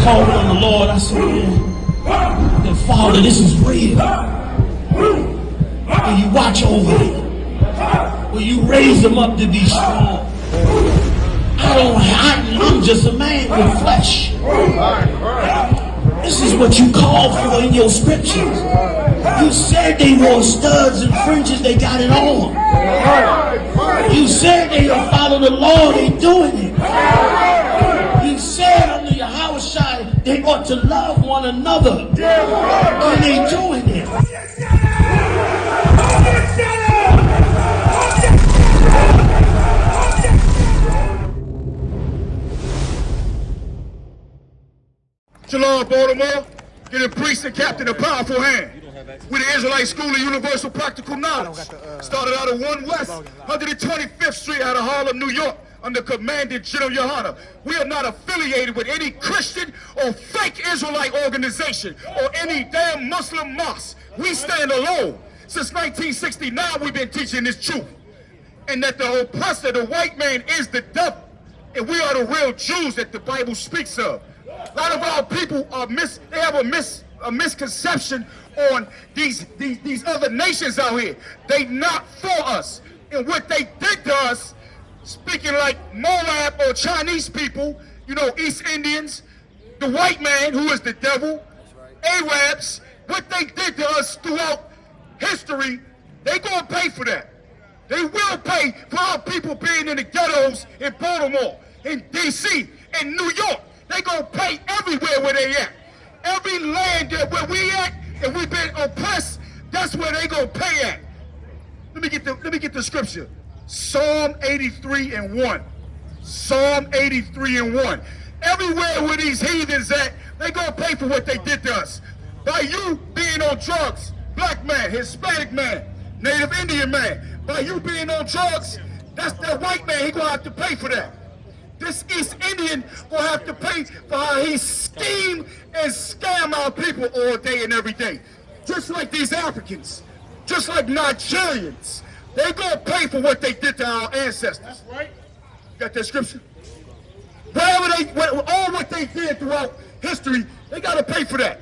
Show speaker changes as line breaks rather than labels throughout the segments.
called on the Lord. I said, man, that Father, this is real. Will you watch over them? Will you raise them up to be strong? I'm just a man with flesh. This is what you call for in your scriptures. You said they wore studs and fringes, they got it on. You said they don't follow the law, they doing it. You said under Yahanna they ought to love one another, and they doing it.
Shalom, Baltimore. Give the priest and captain a powerful hand. We're the Israelite School of Universal Practical Knowledge. Started out of 1 West, 125th Street out of Harlem, New York, under Commander General Yahanna. We are not affiliated with any Christian or fake Israelite organization or any damn Muslim mosque. We stand alone. Since 1969, we've been teaching this truth. And that the oppressor, the white man, is the devil. And we are the real Jews that the Bible speaks of. A lot of our people are they have a misconception on these other nations out here. They not for us. And what they did to us, speaking like Moab or Chinese people, you know, East Indians, the white man who is the devil, Arabs, what they did to us throughout history, they gonna pay for that. They will pay for our people being in the ghettos in Baltimore, in DC, in New York. They gonna pay everywhere where they at. Every land that where we at and we've been oppressed, that's where they gonna pay at. Let me get the scripture. Psalm 83 and 1. Psalm 83 and 1. Everywhere where these heathens at, they gonna pay for what they did to us. By you being on drugs, black man, Hispanic man, Native Indian man, by you being on drugs, that's that white man, he gonna have to pay for that. This East Indian will have to pay for how he scheme and scam our people all day and every day. Just like these Africans, just like Nigerians, they gonna pay for what they did to our ancestors. That's right. Got that scripture? All what they did throughout history, they gotta pay for that.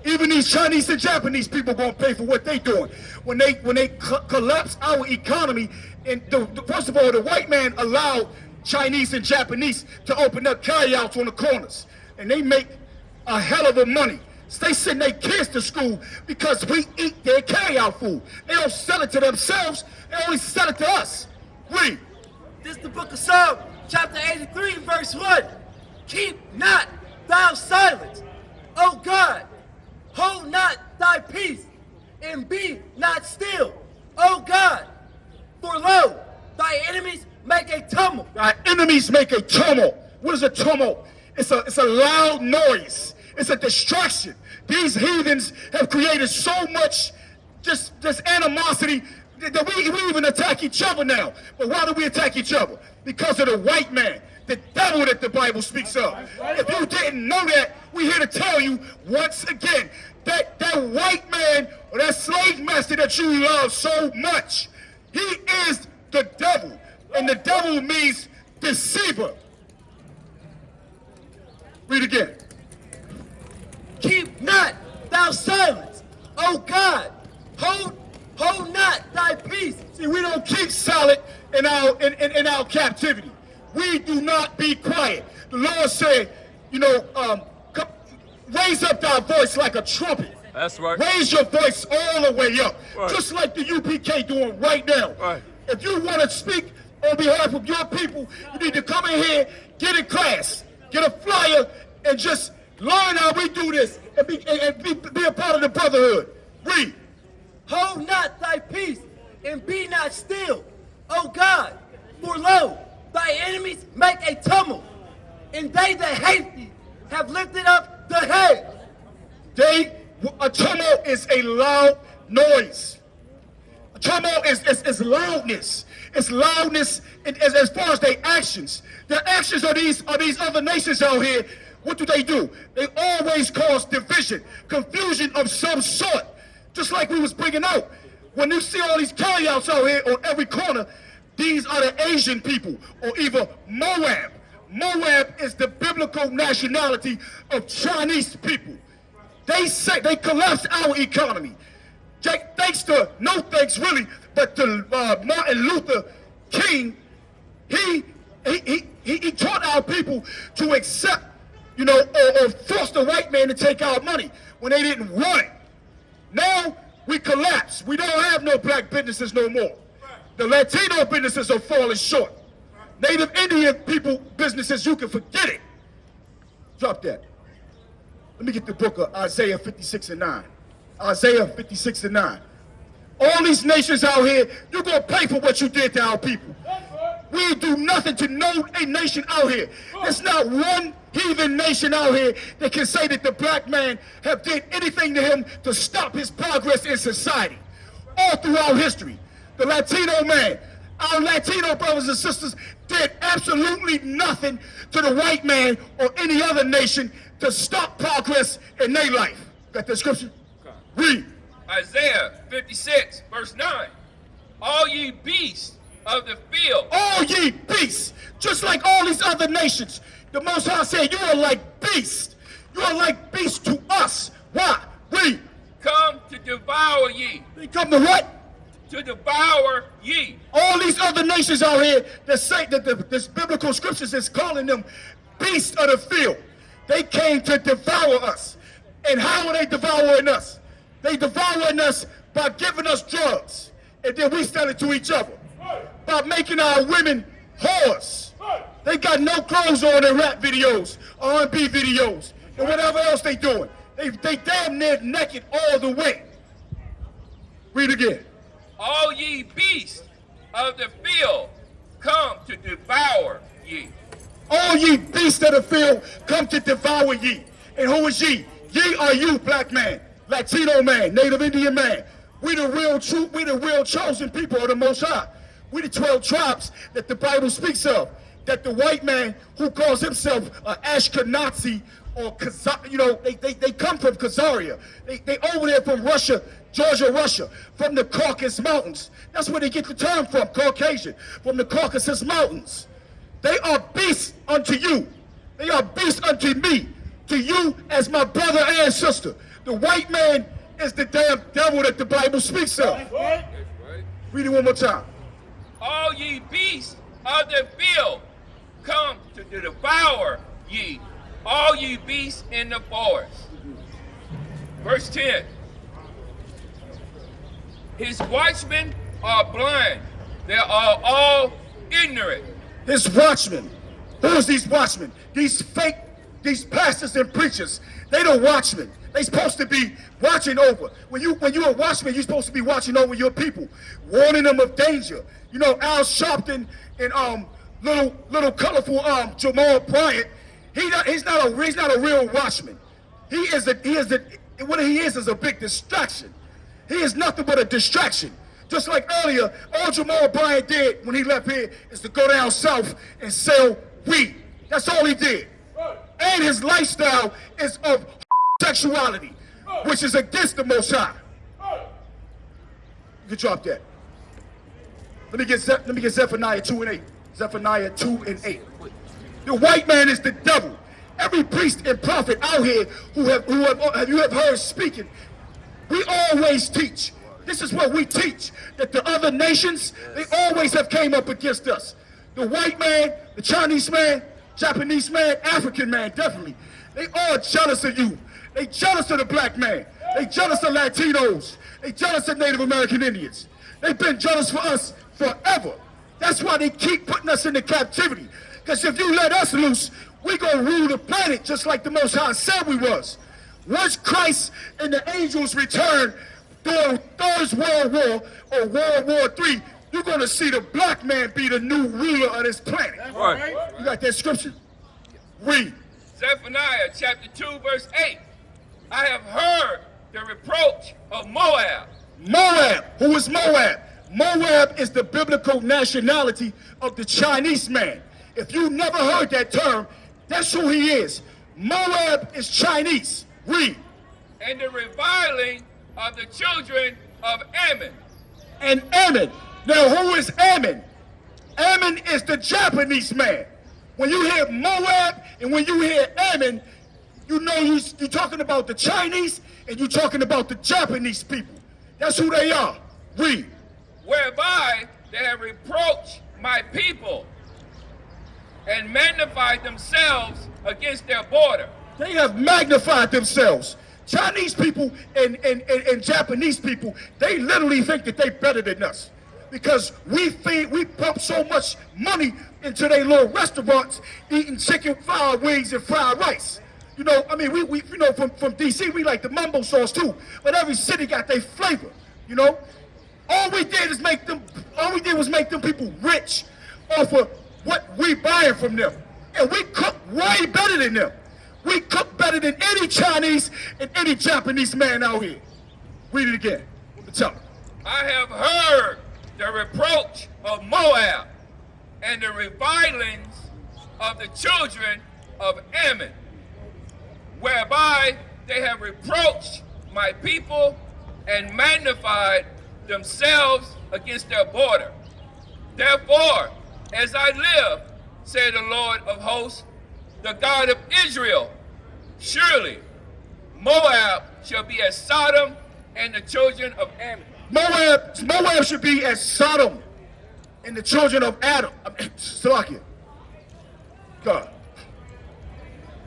Even these Chinese and Japanese people gonna pay for what they doing. When they collapse our economy, and first of all, the white man allowed Chinese and Japanese to open up carryouts on the corners, and they make a hell of a money. So they send their kids to school because we eat their carryout food. They don't sell it to themselves, they only sell it to us. Read.
This is the book of Psalm, chapter 83, verse 1. Keep not thou silence, O God. Hold not thy peace, and be not still, O God. For lo, thy enemies make a tumult.
Our enemies make a tumult. What is a tumult? It's a loud noise. It's a distraction. These heathens have created so much just animosity that we even attack each other now. But why do we attack each other? Because of the white man, the devil that the Bible speaks of. If you didn't know that, we're here to tell you once again that white man or that slave master that you love so much, he is the devil. And the devil means deceiver. Read again.
Keep not thou silence, O God. Hold not thy peace.
See, we don't keep silent in our captivity. We do not be quiet. The Lord said, you know, raise up thy voice like a trumpet.
That's right.
Raise your voice all the way up, right. Just like the UPK doing right now.
Right.
If you want to speak on behalf of your people, you need to come in here, get a class, get a flyer, and just learn how we do this and be a part of the brotherhood. Read.
Hold not thy peace, and be not still, O God. For lo, thy enemies make a tumult, and they that hate thee have lifted up the head.
A tumult is a loud noise. A tumult is loudness. It's loudness as far as their actions. Their actions are these other nations out here. What do? They always cause division, confusion of some sort. Just like we was bringing out. When you see all these carryouts out here on every corner, these are the Asian people, or either Moab, Moab is the biblical nationality of Chinese people. They say they collapsed our economy. Thanks to, no thanks really, but to Martin Luther King, he taught our people to accept, you know, or force the white man to take our money when they didn't want it. Now we collapse. We don't have no black businesses no more. The Latino businesses are falling short. Native Indian people businesses, you can forget it. Drop that. Let me get the book of Isaiah 56:9. Isaiah 56:9. All these nations out here, you're going to pay for what you did to our people. We do nothing to no a nation out here. There's not one heathen nation out here that can say that the black man have did anything to him to stop his progress in society. All throughout history, the Latino man, our Latino brothers and sisters did absolutely nothing to the white man or any other nation to stop progress in their life. Got that scripture? Read.
Isaiah 56, verse 9. All ye beasts of the field.
All ye beasts, just like all these other nations. The Most High said, you are like beasts. You are like beasts to us. Why? Read.
Come to devour ye.
They come to what?
To devour ye.
All these other nations out here that say that this biblical scriptures is calling them beasts of the field. They came to devour us. And how are they devouring us? They devouring us by giving us drugs. And then we sell it to each other. By making our women whores. They got no clothes on in rap videos, R&B videos, and whatever else they doing. They damn near naked all the way. Read again.
All ye beasts of the field, come to devour ye.
All ye beasts of the field, come to devour ye. And who is ye? Ye are you, black man, Latino man, Native Indian man. We the real chosen people of the Most High. We the 12 tribes that the Bible speaks of. That the white man who calls himself an Ashkenazi or you know, they come from Khazaria. They over there from Russia, Georgia, Russia, from the Caucasus Mountains. That's where they get the term from, Caucasian, from the Caucasus Mountains. They are beasts unto you. They are beasts unto me, to you as my brother and sister. The white man is the damn devil that the Bible speaks of.
That's right.
Read it one more time.
All ye beasts of the field, come to devour ye. All ye beasts in the forest. Verse 10. His watchmen are blind. They are all ignorant.
His watchmen. Who is these watchmen? These fake, these pastors and preachers. They the watchmen. They supposed to be watching over. When you're a watchman, you're supposed to be watching over your people, warning them of danger. You know, Al Sharpton and little colorful Jamal Bryant. He's not a real watchman. What he is a big distraction. He is nothing but a distraction. Just like earlier, all Jamal Bryant did when he left here is to go down south and sell weed. That's all he did. And his lifestyle is of sexuality, which is against the Most High. You can drop that. Let me get Zephaniah 2:8. Zephaniah 2:8. The white man is the devil. Every priest and prophet out here who you have heard speaking, we always teach. This is what we teach, that the other nations, they always have came up against us. The white man, the Chinese man, Japanese man, African man, definitely. They all jealous of you. They jealous of the black man. They jealous of Latinos. They jealous of Native American Indians. They've been jealous for us forever. That's why they keep putting us into captivity. Because if you let us loose, we gonna rule the planet just like the Most High said we was. Once Christ and the angels return during Third World War or World War III, you're gonna see the black man be the new ruler of this planet.
Right.
You got that scripture? Read.
Zephaniah chapter 2, verse 8. I have heard the reproach of Moab.
Moab. Who is Moab? Moab is the biblical nationality of the Chinese man. If you never heard that term, that's who he is. Moab is Chinese. Read.
And the reviling of the children of Ammon.
And Ammon. Now who is Ammon? Ammon is the Japanese man. When you hear Moab and when you hear Ammon, you know you're talking about the Chinese and you're talking about the Japanese people. That's who they are. Read.
Whereby they have reproached my people and magnified themselves against their border.
They have magnified themselves. Chinese people and Japanese people, they literally think that they're better than us. Because we pump so much money into their little restaurants, eating chicken, fried wings, and fried rice. You know, I mean, we you know, from DC, we like the mumbo sauce too. But every city got their flavor, you know? All we did was make them people rich off of what we buying from them. And we cook way better than them. We cook better than any Chinese and any Japanese man out here. Read it again. Tell me.
I have heard the reproach of Moab and the revilings of the children of Ammon, whereby they have reproached my people and magnified themselves against their border. Therefore, as I live, said the Lord of hosts, the God of Israel, surely Moab shall be as Sodom and the children of Ammon.
Moab should be as Sodom and the children of Adam. Salakia. God.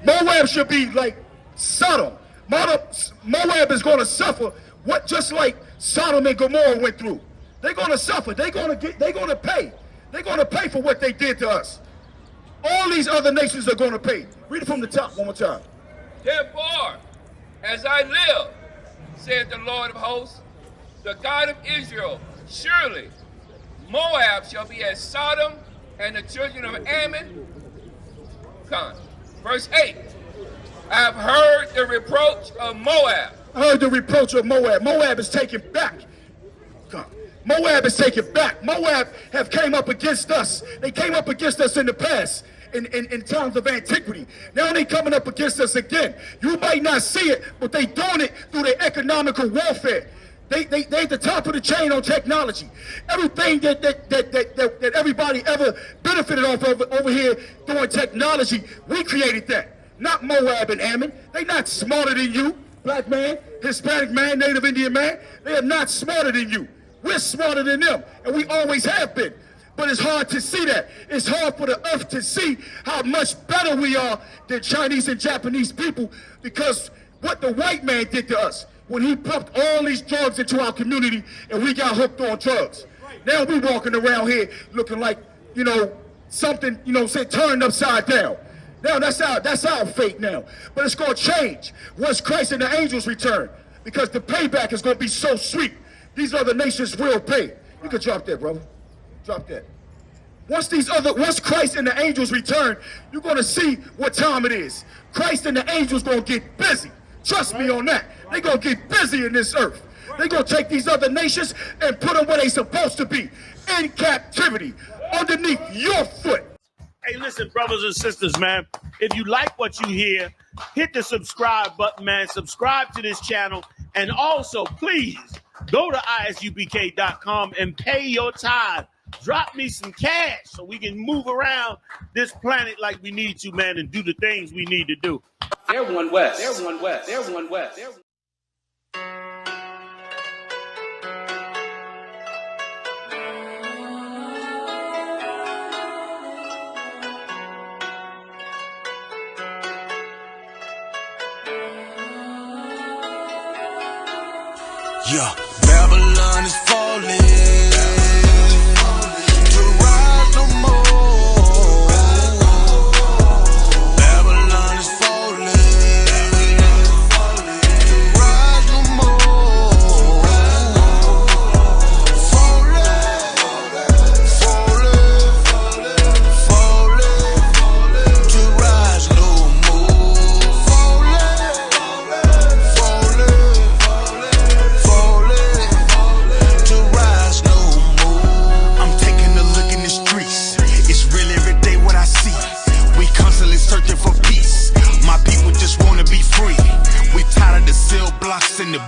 Moab should be like Sodom. Moab is going to suffer what just like Sodom and Gomorrah went through. They're going to suffer. They're going to pay. They're going to pay for what they did to us. All these other nations are going to pay. Read it from the top one more time.
Therefore, as I live, said the Lord of hosts, the God of Israel, surely Moab shall be as Sodom and the children of Ammon. Come. Verse 8. I have heard the reproach of Moab.
I heard the reproach of Moab. Moab is taken back. God. Moab is taken back. Moab have came up against us. They came up against us in the past, in times of antiquity. Now they coming up against us again. You might not see it, but they doing it through their economical warfare. They at the top of the chain on technology. Everything that everybody ever benefited off of over here doing technology, we created that. Not Moab and Ammon. They not smarter than you, black man, Hispanic man, Native Indian man. They are not smarter than you. We're smarter than them, and we always have been. But it's hard to see that. It's hard for the earth to see how much better we are than Chinese and Japanese people, because what the white man did to us when he pumped all these drugs into our community and we got hooked on drugs. Now we walking around here looking like, you know, something, you know, say turned upside down. Now that's our fate now. But it's going to change once Christ and the angels return, because the payback is going to be so sweet. These other nations will pay. You can drop that, brother. Drop that. Once Christ and the angels return, you're going to see what time it is. Christ and the angels going to get busy. Trust me on that. They're going to get busy in this earth. They're going to take these other nations and put them where they're supposed to be, in captivity, underneath your foot.
Hey, listen, brothers and sisters, man, if you like what you hear, hit the subscribe button, man. Subscribe to this channel. And also, please, go to ISUPK.com and pay your tithe. Drop me some cash so we can move around this planet like we need to, man, and do the things we need to do.
They're one west. They're one west. They're one west. They're...
Yeah, Babylon is falling. To rise no more. Babylon is falling. To rise no more. Falling. To rise no more. To rise no more. I'm taking a look in the streets. It's real every day what I see. We constantly searching for peace. My people just wanna be free. We tired of the cell blocks and the